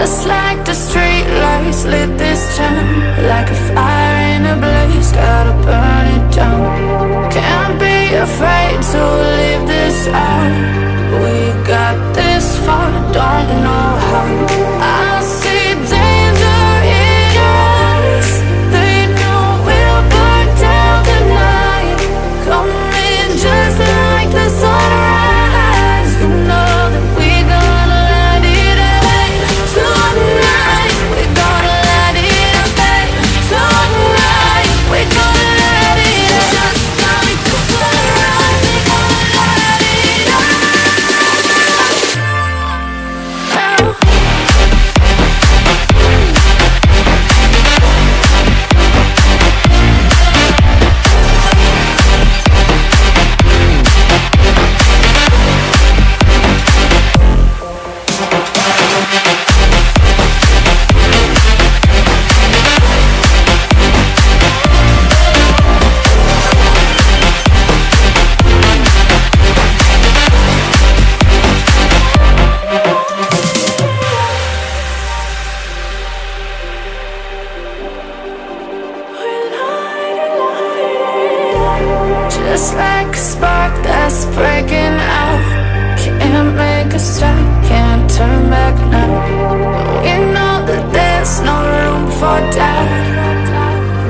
Just like the street lights lit this town, like a fire in a blaze, gotta burn it down. Can't be afraid to leave this out. We got this far, don't know how. I see danger in your eyes. They know we'll burn down the night. Coming just like the sunrise. You know that we gonna light it up tonight. We gonna light it up tonight. We gonna light it up just like the sunrise. We gonna light it up. Just like a spark that's breaking out. Can't make a stop, can't turn back now. We know that there's no room for doubt.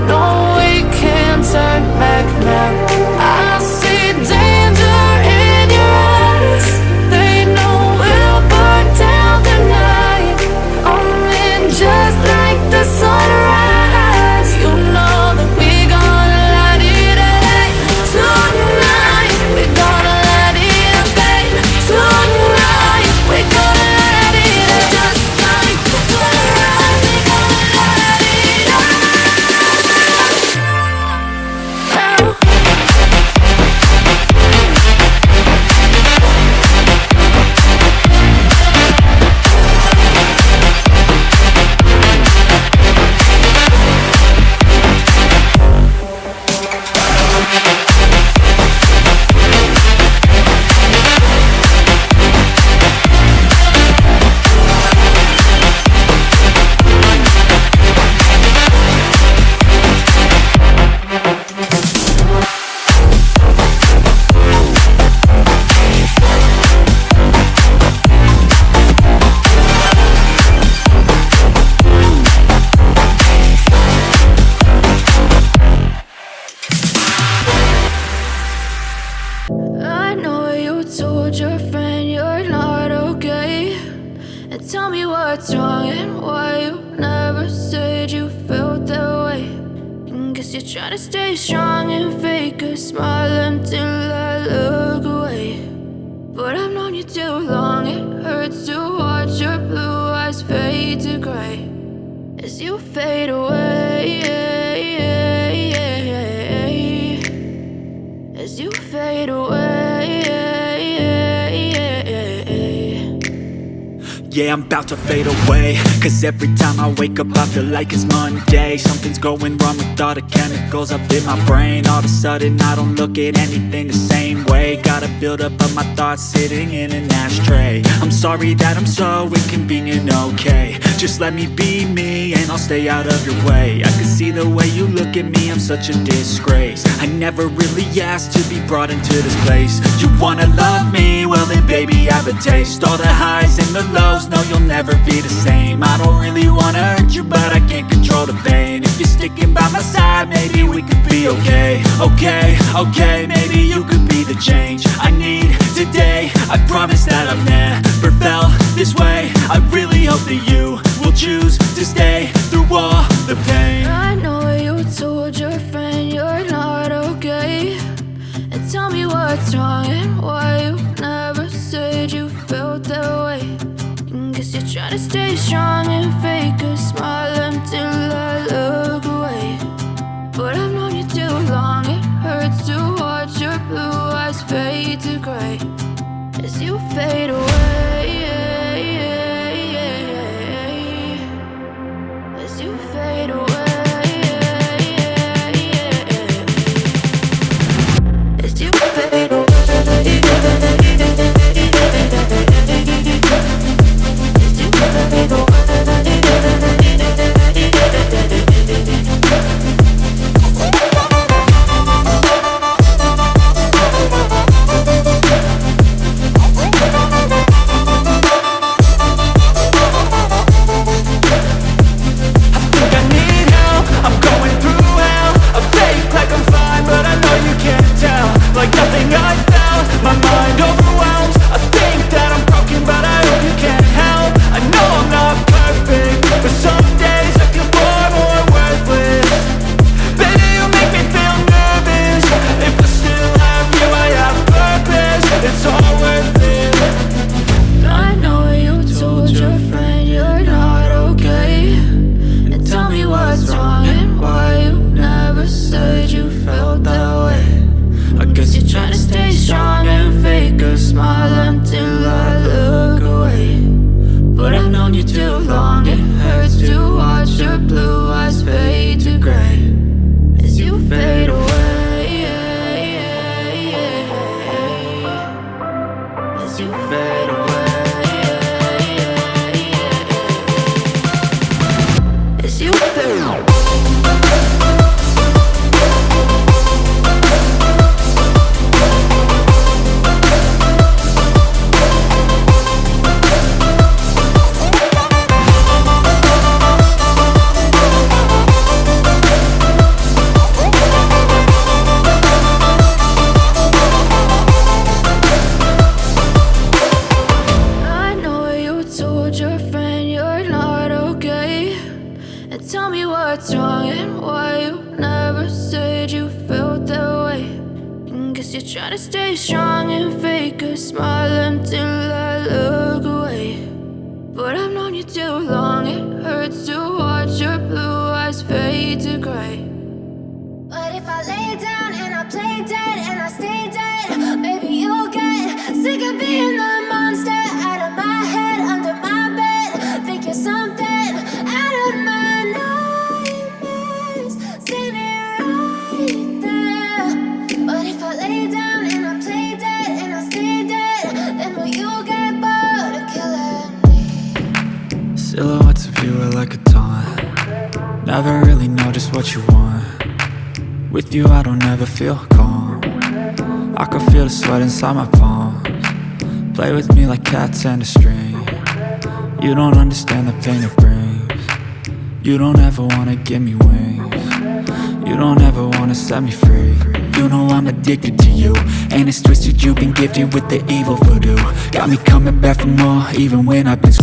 No, we can't turn back now. I see danger in your eyes. They know we'll burn down the night. Coming just like the sunrise. You know that we gonna light it up tonight. We gonna light it up tonight. We gonna light it up just like the sunrise. We gonna light it up. I know you told your friend you're not okay. And tell me what's wrong and why you never said you felt that way. And guess you're trying to stay strong and fake a smile until I look away. But I've known you too long, it hurts to watch your blue eyes fade to gray as you fade away. As you fade away. Yeah, I'm about to fade away, cause every time I wake up I feel like it's Monday. Something's going wrong with all the chemicals up in my brain. All of a sudden I don't look at anything the same way. Gotta build up of my thoughts sitting in an ashtray. I'm sorry that I'm so inconvenient, okay. Just let me be me and I'll stay out of your way. I can see the way you look at me, I'm such a disgrace. I never really asked to be brought into this place. You wanna love me? Well then baby I have a taste. All the highs and the lows, no you'll never be the same. I don't really wanna hurt you but I can't control the pain. If you're sticking by my side maybe we could be okay. Okay, maybe you could be the change I need today. I promise that I've never felt this way. I really hope that you will choose to stay through all the pain. I know you told your friend you're not okay. And tell me what's wrong and why you never said you felt that way. And guess you're trying to stay strong and fake a smile until I look away. But I've known you too long, it hurts to watch your blue eyes fade to gray as you fade away. As you fade away. As you fade away. As you fade away. as you fade away. As you fade away. Tell me what's wrong and why you never said you felt that way. And guess you're trying to stay strong and fake a smile until I look away. But I've known you too long, it hurts to watch your blue eyes fade to gray. But if I lay down and I play dead and I stay dead, maybe you'll get sick of being the monster out of my head, under my bed. Think you're something out of my nightmares. See me right there. But if I lay down and I play dead and I stay dead, then will you get bored of killing me? Silhouettes of you are like a taunt. Never really know just what you want. With you I don't ever feel calm. I can feel the sweat inside my palms. Play with me like cats and a string. You don't understand the pain it brings. You don't ever wanna give me wings. You don't ever wanna set me free. You know I'm addicted to you, and it's twisted, you've been gifted with the evil voodoo. Got me coming back for more, even when I've been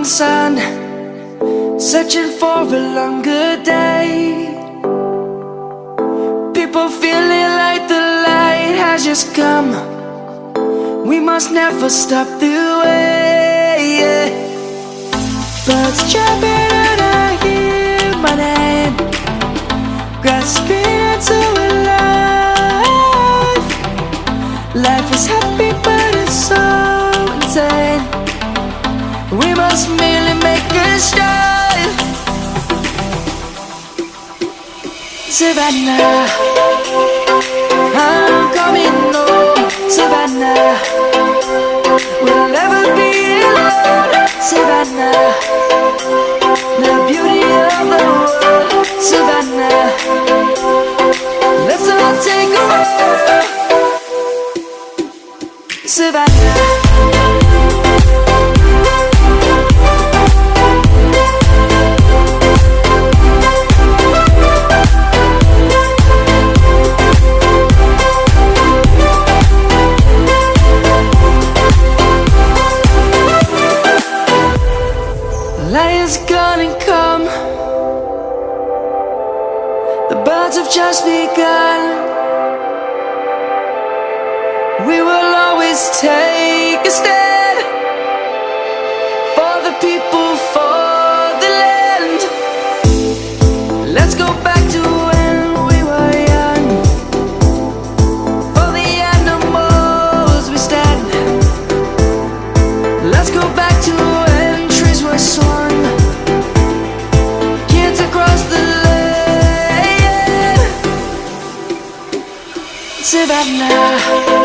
morning sun, searching for a longer day. People feeling like the light has just come. We must never stop the way. Birds jumping and I hear my name, grasping into a life. Life is happy but it's so insane. We must merely make a start. Savannah, I'm coming home. Savannah, we'll never be alone. Savannah, the beauty of the world. Savannah, let's all take a walk. Savannah. Lion's gonna come. The birds have just begun. We will always take a stand for the people, for the land. Let's go back to when we were young. For the animals we stand. Let's go back to when trees were swung, kids across the land. Savannah.